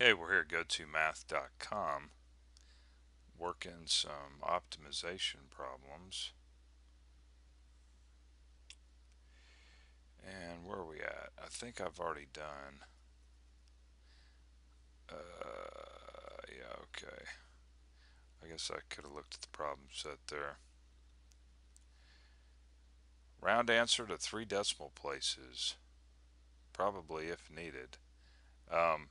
Okay, we're here at go2math.com working some optimization problems. And where are we at? I think I've already done. Yeah, okay. I guess I could have looked at the problem set there. Round answer to 3 decimal places, probably if needed. Um,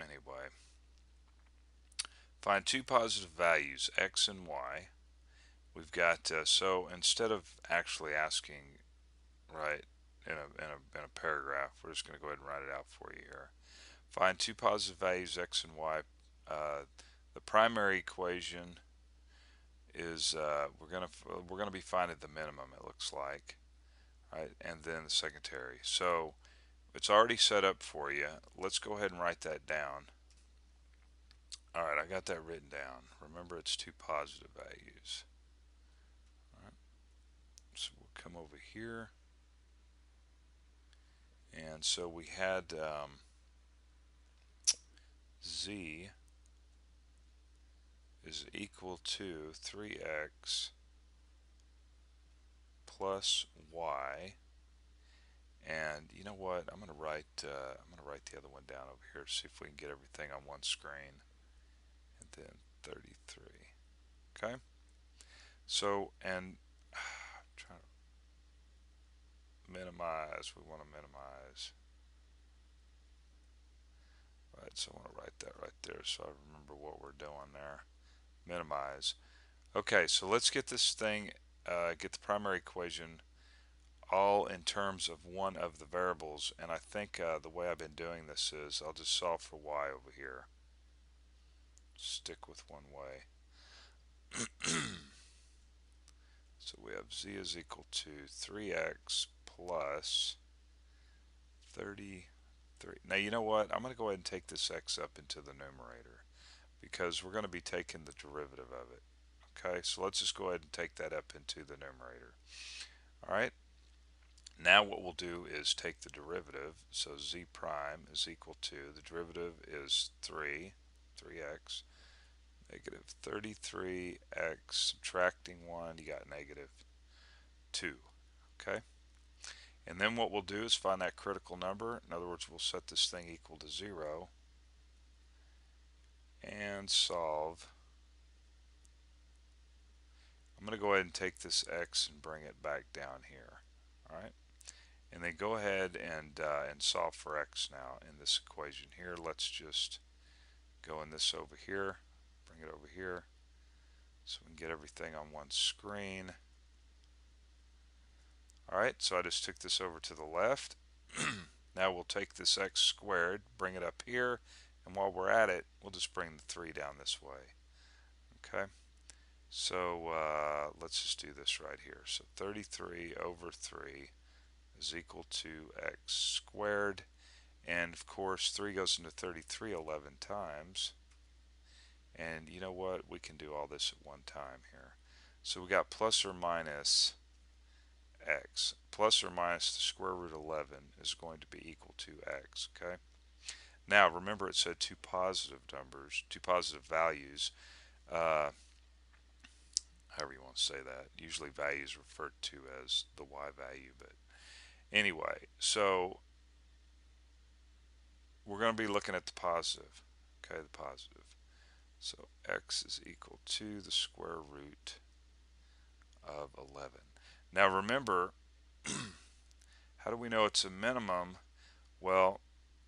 anyway, find two positive values, x and y. We've got, so instead of actually asking, right, in a paragraph, we're just going to go ahead and write it out for you here. Find two positive values, x and y. The primary equation is we're gonna be finding the minimum, it looks like, right, and then the secondary. So it's already set up for you. Let's go ahead and write that down. All right, I got that written down. Remember, it's two positive values. All right, so we'll come over here, and so we had z is equal to 3x plus y. And you know what? I'm gonna write the other one down over here. See if we can get everything on one screen. And then 33. Okay. So and trying to minimize. We want to minimize. Right. So I want to write that right there so I remember what we're doing there. Minimize. Okay. So let's get this thing. Get the primary equation all in terms of one of the variables, and I think the way I've been doing this is I'll just solve for y over here. Stick with one way. So we have z is equal to 3x plus 33. Now you know what? I'm going to go ahead and take this x up into the numerator because we're going to be taking the derivative of it. Okay, so let's just go ahead and take that up into the numerator. All right. Now what we'll do is take the derivative. So z prime is equal to, the derivative is 3x, negative 33x, subtracting 1, you got negative 2. Okay? And then what we'll do is find that critical number. In other words, we'll set this thing equal to 0 and solve. I'm going to go ahead and take this x and bring it back down here. All right? And then go ahead and solve for x now in this equation here. Let's just go in this over here, bring it over here so we can get everything on one screen. Alright, so I just took this over to the left. Now we'll take this x squared, bring it up here, and while we're at it, we'll just bring the 3 down this way. Okay, so let's just do this right here. So 33 over 3 is equal to x squared, and of course 3 goes into 33 11 times. And you know what? We can do all this at one time here. So we got plus or minus x. Plus or minus the square root of 11 is going to be equal to x. Okay. Now remember, it said two positive numbers, two positive values. However you want to say that. Usually values referred to as the y value, but anyway, so we're going to be looking at the positive. Okay, the positive. So x is equal to the square root of 11. Now remember, how do we know it's a minimum? Well,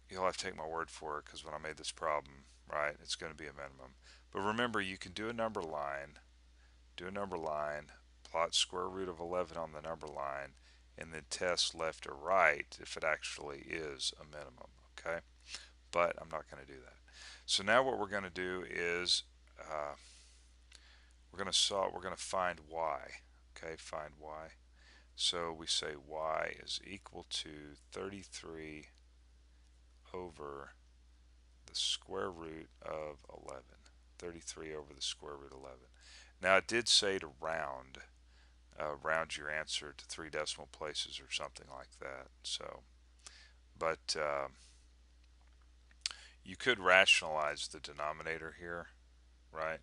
you'll have to take my word for it because when I made this problem, right, it's going to be a minimum. But remember, you can do a number line, plot square root of 11 on the number line, and then test left or right if it actually is a minimum, okay? But I'm not going to do that. So now what we're going to do is we're going to find y, okay? Find y. So we say y is equal to 33 over the square root of 11. 33 over the square root of 11. Now it did say to round your answer to 3 decimal places or something like that. So, but You could rationalize the denominator here, right?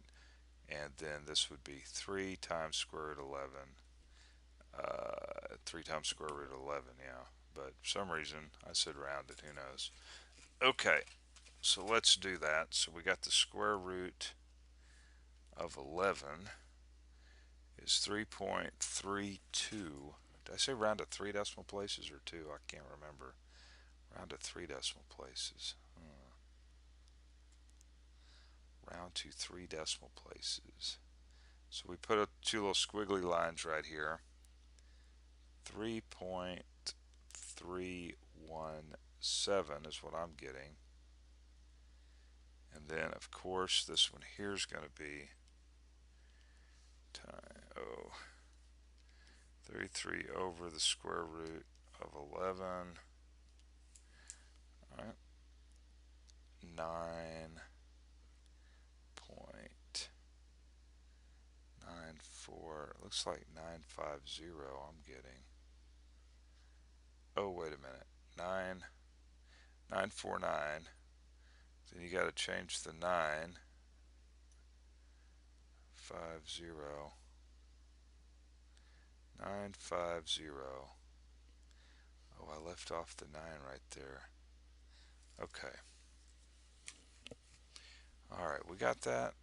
And then this would be 3 times square root 11. 3 times square root of 11, yeah. But for some reason, I said rounded, who knows. Okay, so let's do that. So we got the square root of 11 is 3.32. Did I say round to 3 decimal places or 2? I can't remember. Round to 3 decimal places. Round to 3 decimal places. So we put two little squiggly lines right here. 3.317 is what I'm getting. And then, of course, this one here is going to be 33 over the square root of 11. All right. 9.94. It looks like 950 I'm getting. Oh, wait a minute. 949. Then you got to change the 9. 950. Oh, I left off the 9 right there. Okay. Alright, we got that.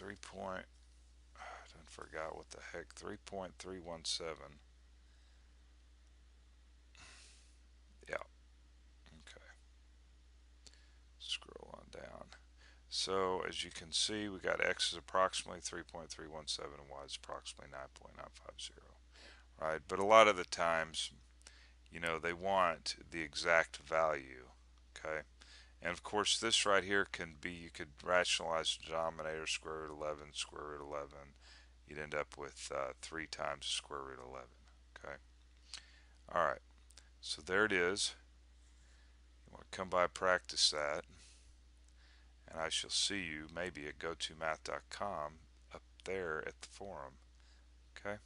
I done forgot what the heck. 3.317. Yeah. Okay. Scroll on down. So as you can see, we got x is approximately 3.317 and y is approximately 9.950. Right? But a lot of the times, you know, they want the exact value. Okay. And of course, this right here can be, you could rationalize the denominator, square root 11, square root 11. You'd end up with 3 times the square root 11. Okay. All right. So there it is. You want to come by, practice that. And I shall see you maybe at gotomath.com up there at the forum. Okay.